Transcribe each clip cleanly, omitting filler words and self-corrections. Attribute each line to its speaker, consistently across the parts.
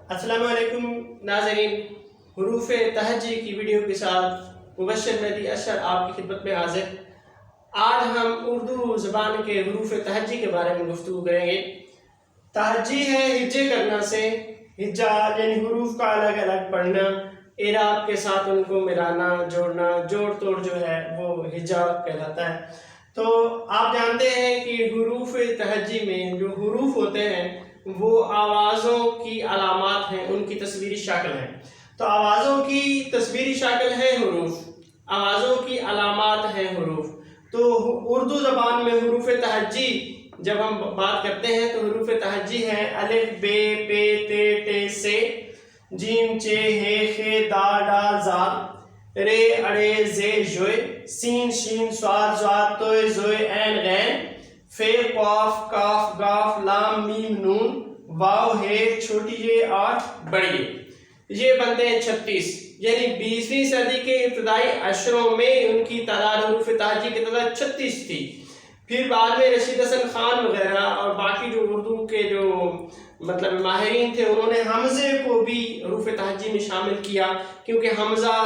Speaker 1: अस्सलाम वालेकुम नाज़रीन, हुरूफ तहज्जी की वीडियो के साथ मुबश्शिर मेहदी अशर आपकी खिदमत में हाजिर। आज हम उर्दू ज़बान के हुरूफ तहज्जी के बारे में गुफ्तगू करेंगे। तहज्जी है हिज्जे करना से, हिज्जा यानी हुरूफ का अलग अलग पढ़ना, इराब के साथ उनको मिलाना, जोड़ना, जोड़ तोड़ जो है वो हिज्जा कहलाता है। तो आप जानते हैं कि हुरूफ तहज्जी में जो हुरूफ होते हैं वो आवाज़ों की अलामात हैं, उनकी तस्वीरी शक्ल है। तो आवाज़ों की तस्वीरी शक्ल है हुरूफ, आवाज़ों की अलामात हैं हुरूफ। तो उर्दू ज़बान में हुरूफ तहज्जी जब हम बात करते हैं तो हुरूफ तहज्जी है अलिफ बे पे ते टे से, जीम चे हे खे दाल डाल जाल, रे अड़े जे जोए, सीन शीन स्वाद ज़ाद तोय जोए ऐन गैन, फे क़ाफ काफ गाफ लाम मीम नून, वाव है छोटी ये और बड़ी ये। ये बनते हैं 36, यानी 20वीं सदी के इब्तदाई अशरों में उनकी तादाद हुरूफ तहज्जी की तादाद 36 थी। फिर बाद में रशीद हसन खान वगैरह और बाकी जो उर्दू के जो मतलब माहिरीन थे उन्होंने हमज़े को भी हुरूफ तहज्जी में शामिल किया, क्योंकि हमज़ा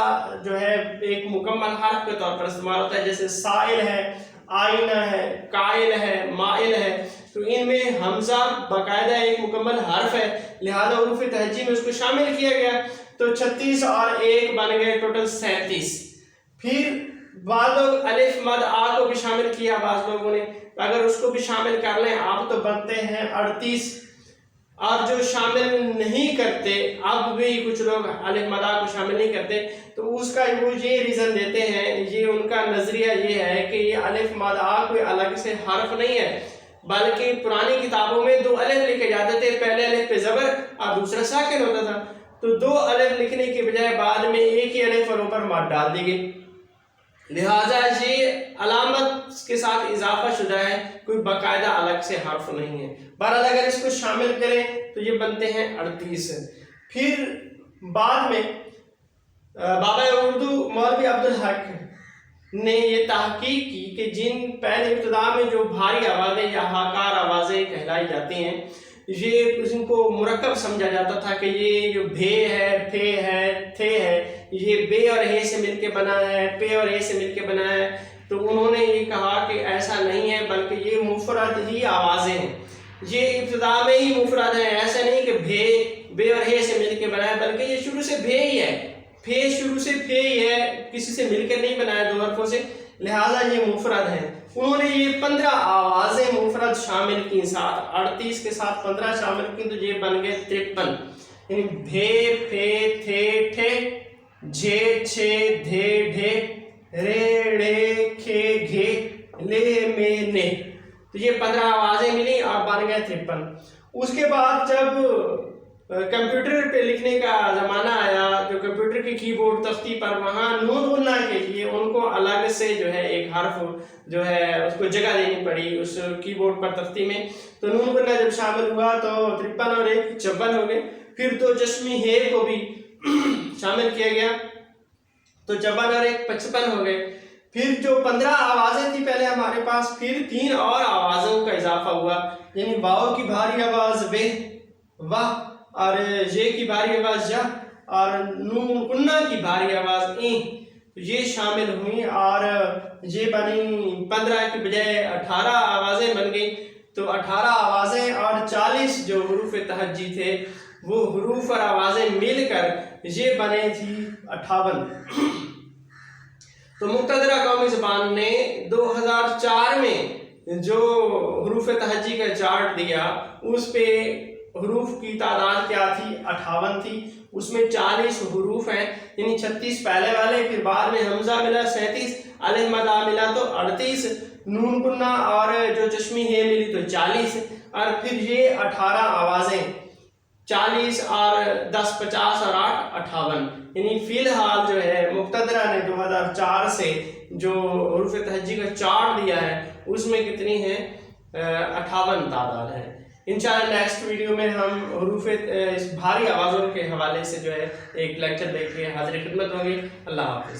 Speaker 1: जो है एक मुकम्मल हर्फ के तौर पर इस्तेमाल होता है। जैसे साइल है, आईना है, कायल है, माइल है, तो इनमें हमज़ा बाकायदा एक मुकम्मल हर्फ है, लिहाजा हुरूफ तहज्जी में उसको शामिल किया गया। तो 36 और 1 बन गए टोटल 37। फिर बाद लोग अलिफ मद आ को भी शामिल किया बाद लोगों ने, अगर उसको भी शामिल कर लें आप तो बनते हैं 38। और जो शामिल नहीं करते, अब भी कुछ लोग अलिफ मद आ को शामिल नहीं करते, तो उसका वो ये रीज़न देते हैं, ये उनका नज़रिया ये है कि ये अलिफ मद आ कोई अलग से हर्फ नहीं है, बल्कि पुरानी किताबों में 2 अलिफ लिखे जाते थे, पहले अलिफ पे ज़बर और दूसरा साकिन होता था। तो 2 अलिफ लिखने के बजाय बाद में एक ही अलिफ और ऊपर मद डाल दी गई, लिहाजा ये अलामत के साथ इजाफा शुदा है, कोई बाकायदा अलग से हर्फ नहीं है। बहरहाल अगर इसको शामिल करें तो ये बनते हैं 38। फिर बाद में बाबा उर्दू मौलवी अब्दुल हक ने ये तहकीक की कि जिन पहले इब्तिदा में जो भारी आवाज़ें या हाकार आवाज़ें कहलाई जाती हैं, ये इनको मुरक्कब समझा जाता था कि ये जो भे है, फे है, थे है, ये बे और हे से मिलके बना है, पे और ए से मिलके बना है। तो उन्होंने ये कहा कि ऐसा नहीं है, बल्कि ये मुफरद ही आवाज़ें हैं, ये इब्तिदा में ही मुफरद है। ऐसा नहीं कि भे बे और हे से मिलके बना है, बल्कि ये शुरू से भे ही है, फे शुरू से फे ही है, किसी से मिलकर नहीं बनाया 2 हरफों से, लिहाजा ये मुफरद है। उन्होंने ये 15 आवाज़ें मुफरद शामिल की, साथ 38 के साथ 15 शामिल की, तो ये बन गए 53, यानी भे फे थे ठे, झे छे धे ढे, रे रे खे घे, ले में ने। तो ये 15 आवाज़ें मिली और बन गए 53। उसके बाद जब कंप्यूटर पे लिखने का ज़माना आया, जो कंप्यूटर के कीबोर्ड तख्ती पर, वहाँ नून गुन्ना के लिए उनको अलग से जो है एक हर्फ जो है उसको जगह देनी पड़ी उस कीबोर्ड पर तख्ती में। तो नून गुन्ना जब शामिल हुआ तो 53 और 1 54 हो गए। फिर तो चश्मी हे को भी शामिल किया गया, तो 54 और 1 55 हो गए। फिर जो 15 आवाज़ें थी पहले हमारे पास, फिर 3 और आवाज़ों का इजाफा हुआ, यानी वाव की भारी आवाज़ वे, वाह, और ये की भारी आवाज़ जा, और नून गुन्ना की भारी आवाज़ ई, ये शामिल हुई और ये बनी 15 की बजाय 18 आवाज़ें बन गई। तो 18 आवाज़ें और 40 जो हुरूफ तहज्जी थे वो हुरूफ और आवाज़ें मिलकर ये बने थी 58। तो मुक़्तदरा कौमी ज़बान ने 2004 में जो हुरूफ तहज्जी का चार्ट दिया, उस पे हुरूफ की तादाद क्या थी? 58 थी। उसमें 40 हुरूफ हैं, यानी 36 पहले वाले, फिर बाद में हमज़ा मिला 37, अलिफ मद आ मिला तो 38, नून गुन्ना और जो चश्मी हे मिली तो 40, और फिर ये 18 आवाज़ें 40 और 10 50 और 8 58, यानी फ़िलहाल जो है मुक़्तदरा ने 2004 से जो हुरूफ तहज्जी का चार्ट दिया है उसमें कितनी है? 58 तादाद है। इंशाअल्लाह नेक्स्ट वीडियो में हम हुरूफ इस भारी आवाज़ों के हवाले से जो है एक लेक्चर देख के हाजिर खिदमत होंगे। अल्लाह हाफ़िज़।